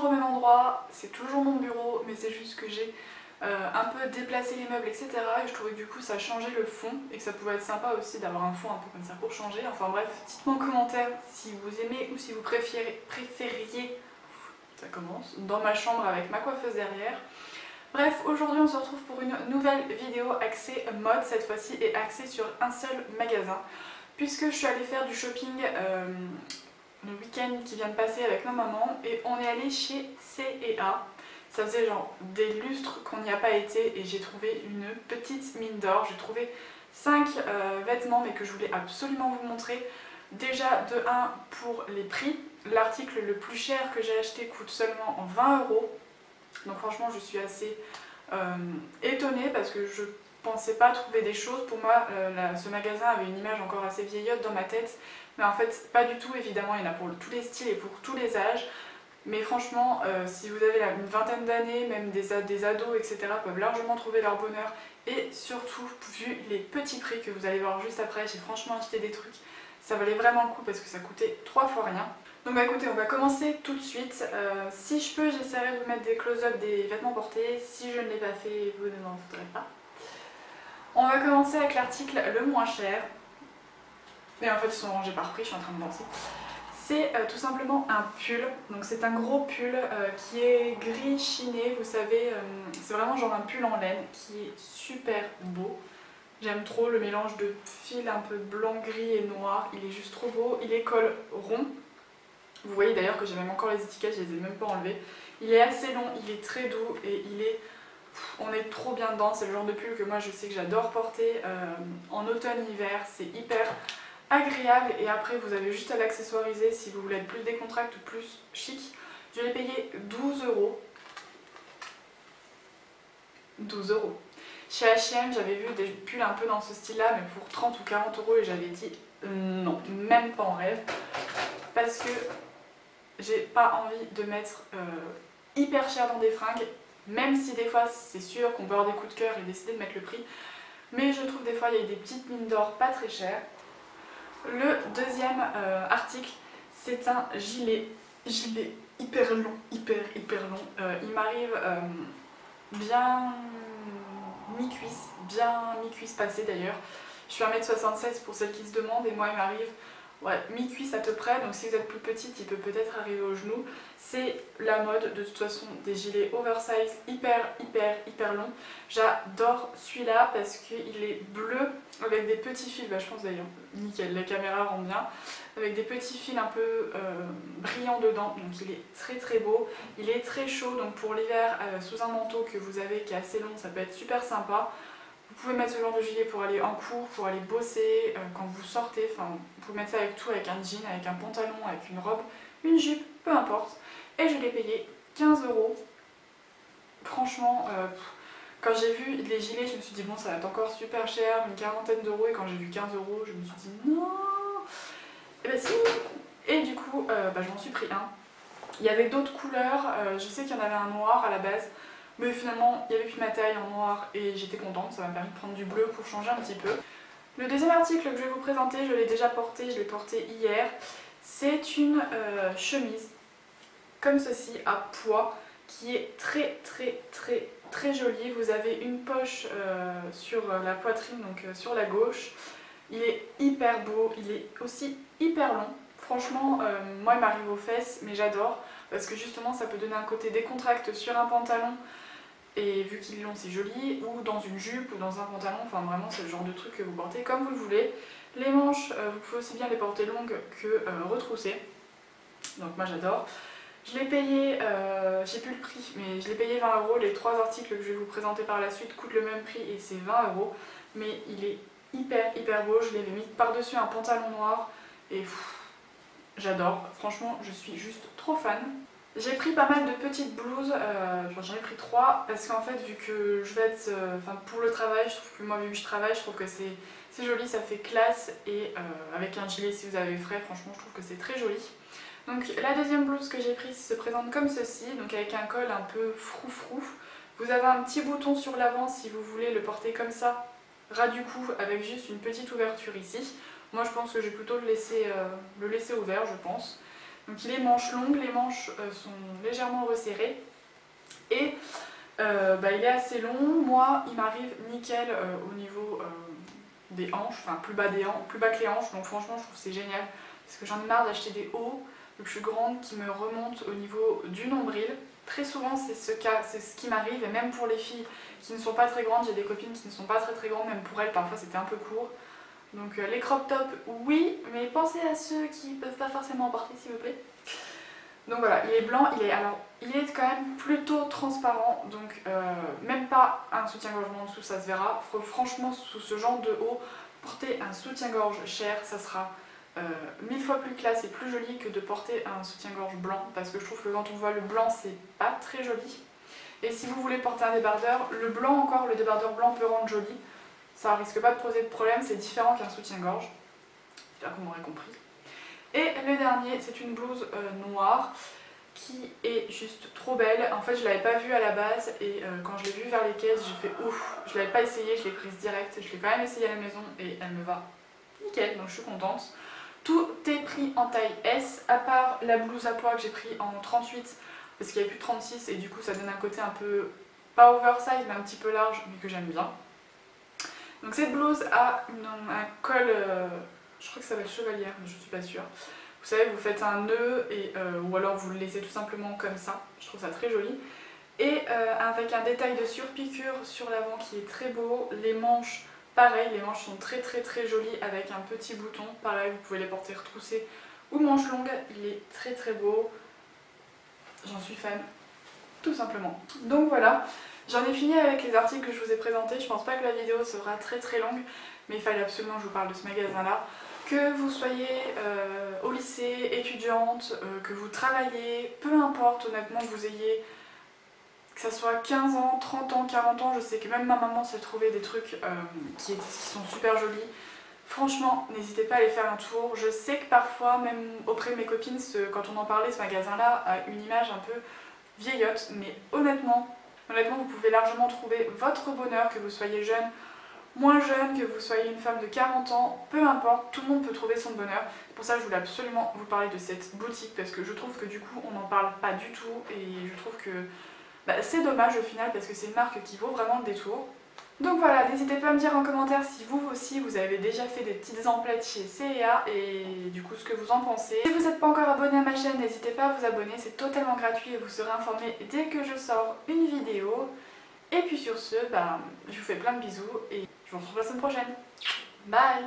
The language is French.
au même endroit, c'est toujours mon bureau, mais c'est juste que j'ai un peu déplacé les meubles, etc. Et je trouvais que du coup ça changeait le fond et que ça pouvait être sympa aussi d'avoir un fond un peu comme ça pour changer. Enfin bref, dites-moi en commentaire si vous aimez ou si vous préfériez, ça commence, dans ma chambre avec ma coiffeuse derrière. Bref, aujourd'hui on se retrouve pour une nouvelle vidéo axée mode cette fois-ci et axée sur un seul magasin. Puisque je suis allée faire du shopping le week-end qui vient de passer avec ma maman et on est allé chez C&A. Ça faisait genre des lustres qu'on n'y a pas été et j'ai trouvé une petite mine d'or. J'ai trouvé 5 vêtements mais que je voulais absolument vous montrer. Déjà de 1 pour les prix, l'article le plus cher que j'ai acheté coûte seulement 20 €. Donc franchement je suis assez étonnée parce que je pensais pas trouver des choses. Pour moi ce magasin avait une image encore assez vieillotte dans ma tête, mais en fait pas du tout. Évidemment il y en a pour tous les styles et pour tous les âges, mais franchement si vous avez une vingtaine d'années, même des ados etc. peuvent largement trouver leur bonheur. Et surtout vu les petits prix que vous allez voir juste après, j'ai franchement acheté des trucs, ça valait vraiment le coup parce que ça coûtait 3 fois rien. Donc bah écoutez, on va commencer tout de suite. Si je peux, j'essaierai de vous mettre des close-up des vêtements portés. Si je ne l'ai pas fait, vous ne m'en voudrez pas. On va commencer avec l'article le moins cher. Mais en fait, ils sont rangés par prix, je suis en train de penser. C'est tout simplement un pull. Donc c'est un gros pull qui est gris chiné, vous savez. C'est vraiment genre un pull en laine qui est super beau. J'aime trop le mélange de fil un peu blanc, gris et noir. Il est juste trop beau. Il est col rond. Vous voyez d'ailleurs que j'ai même encore les étiquettes, je les ai même pas enlevées. Il est assez long, il est très doux et il est... on est trop bien dedans. C'est le genre de pull que moi je sais que j'adore porter en automne-hiver. C'est hyper agréable et après vous avez juste à l'accessoiriser si vous voulez être plus décontracté ou plus chic. Je l'ai payé 12 €. 12 €. Chez H&M, j'avais vu des pulls un peu dans ce style-là, mais pour 30 ou 40 € et j'avais dit non, même pas en rêve. Parce que j'ai pas envie de mettre hyper cher dans des fringues, même si des fois c'est sûr qu'on peut avoir des coups de cœur et décider de mettre le prix. Mais je trouve des fois il y a des petites mines d'or pas très chères. Le deuxième article, c'est un gilet hyper long, hyper long. Il m'arrive bien mi-cuisse passée d'ailleurs. Je suis 1m76 pour celles qui se demandent et moi il m'arrive mi-cuisse à peu près, donc si vous êtes plus petite il peut peut-être arriver au genou. C'est la mode de toute façon des gilets oversize hyper longs. J'adore celui-là parce qu'il est bleu avec des petits fils, je pense d'ailleurs, nickel, la caméra rend bien, avec des petits fils un peu brillants dedans, donc il est très beau. Il est très chaud, donc pour l'hiver sous un manteau que vous avez qui est assez long, ça peut être super sympa. Vous pouvez mettre ce genre de gilet pour aller en cours, pour aller bosser, quand vous sortez, enfin vous pouvez mettre ça avec tout, avec un jean, avec un pantalon, avec une robe, une jupe, peu importe. Et je l'ai payé 15 €. Franchement, quand j'ai vu les gilets, je me suis dit bon ça va être encore super cher, une quarantaine d'euros, et quand j'ai vu 15 €, je me suis dit non. Et bah si. Et du coup, je m'en suis pris un. Il y avait d'autres couleurs, je sais qu'il y en avait un noir à la base. Mais finalement, il y avait plus ma taille en noir et j'étais contente, ça m'a permis de prendre du bleu pour changer un petit peu. Le deuxième article que je vais vous présenter, je l'ai déjà porté, je l'ai porté hier. C'est une chemise, comme ceci, à pois, qui est très jolie. Vous avez une poche sur la poitrine, donc sur la gauche. Il est hyper beau, il est aussi hyper long. Franchement, moi il m'arrive aux fesses, mais j'adore. Parce que justement ça peut donner un côté décontracté sur un pantalon. Et vu qu'il est long c'est joli, ou dans une jupe ou dans un pantalon, enfin vraiment c'est le genre de truc que vous portez comme vous le voulez. Les manches, vous pouvez aussi bien les porter longues que retroussées, donc moi j'adore. Je l'ai payé, j'ai plus le prix, mais je l'ai payé 20 €. Les 3 articles que je vais vous présenter par la suite coûtent le même prix et c'est 20 €. Mais il est hyper beau, je l'ai mis par-dessus un pantalon noir et j'adore. Franchement je suis juste trop fan. J'ai pris pas mal de petites blouses, j'en ai pris 3 parce qu'en fait vu que je vais être, pour le travail, je trouve que moi vu que je travaille, je trouve que c'est joli, ça fait classe et avec un gilet si vous avez frais, franchement je trouve que c'est très joli. Donc la deuxième blouse que j'ai prise se présente comme ceci, donc avec un col un peu froufrou. Vous avez un petit bouton sur l'avant si vous voulez le porter comme ça, ras du cou avec juste une petite ouverture ici. Moi je pense que je vais plutôt le laisser ouvert je pense. Donc il est manches longues, les manches sont légèrement resserrées et il est assez long. Moi il m'arrive nickel au niveau des hanches, enfin plus bas que les hanches, donc franchement je trouve que c'est génial parce que j'en ai marre d'acheter des hauts, vu que je suis grande, qui me remontent au niveau du nombril. Très souvent c'est ce qui m'arrive, et même pour les filles qui ne sont pas très grandes, j'ai des copines qui ne sont pas très grandes, même pour elles parfois c'était un peu court. Donc les crop tops oui, mais pensez à ceux qui ne peuvent pas forcément en porter s'il vous plaît. Donc voilà, il est blanc, il est quand même plutôt transparent, donc même pas un soutien-gorge en dessous, ça se verra. Franchement, sous ce genre de haut, porter un soutien-gorge cher, ça sera 1000 fois plus classe et plus joli que de porter un soutien-gorge blanc, parce que je trouve que quand on voit le blanc, c'est pas très joli. Et si vous voulez porter un débardeur, le blanc encore, le débardeur blanc peut rendre joli. Ça risque pas de poser de problème, c'est différent qu'un soutien-gorge. J'espère que vous m'aurez compris. Et le dernier, c'est une blouse noire qui est juste trop belle. En fait, je l'avais pas vue à la base et quand je l'ai vue vers les caisses, j'ai fait ouf. Je l'avais pas essayé, je l'ai prise direct. Je l'ai quand même essayée à la maison et elle me va nickel, donc je suis contente. Tout est pris en taille S, à part la blouse à pois que j'ai pris en 38 parce qu'il n'y avait plus de 36 et du coup ça donne un côté un peu, pas oversize mais un petit peu large mais que j'aime bien. Donc cette blouse a un col, je crois que ça s'appelle chevalière mais je suis pas sûre. Vous savez, vous faites un nœud ou alors vous le laissez tout simplement comme ça, je trouve ça très joli. Et avec un détail de surpiqûre sur l'avant qui est très beau, les manches pareil, les manches sont très jolies avec un petit bouton, pareil vous pouvez les porter retroussées ou manches longues, il est très beau, j'en suis fan, tout simplement. Donc voilà, j'en ai fini avec les articles que je vous ai présentés, je pense pas que la vidéo sera très longue, mais il fallait absolument que je vous parle de ce magasin là. Que vous soyez au lycée, étudiante, que vous travaillez, peu importe honnêtement que vous ayez, que ça soit 15 ans, 30 ans, 40 ans, je sais que même ma maman s'est trouvée des trucs qui sont super jolis. Franchement, n'hésitez pas à aller faire un tour. Je sais que parfois, même auprès de mes copines, quand on en parlait, ce magasin-là a une image un peu vieillotte, mais honnêtement, vous pouvez largement trouver votre bonheur, que vous soyez jeune, moins jeune, que vous soyez une femme de 40 ans, peu importe, tout le monde peut trouver son bonheur. C'est pour ça que je voulais absolument vous parler de cette boutique, parce que je trouve que du coup, on n'en parle pas du tout, et je trouve que c'est dommage au final, parce que c'est une marque qui vaut vraiment le détour. Donc voilà, n'hésitez pas à me dire en commentaire si vous aussi vous avez déjà fait des petites emplettes chez C&A et du coup ce que vous en pensez. Si vous n'êtes pas encore abonné à ma chaîne, n'hésitez pas à vous abonner, c'est totalement gratuit et vous serez informé dès que je sors une vidéo. Et puis sur ce, je vous fais plein de bisous et je vous retrouve la semaine prochaine. Bye!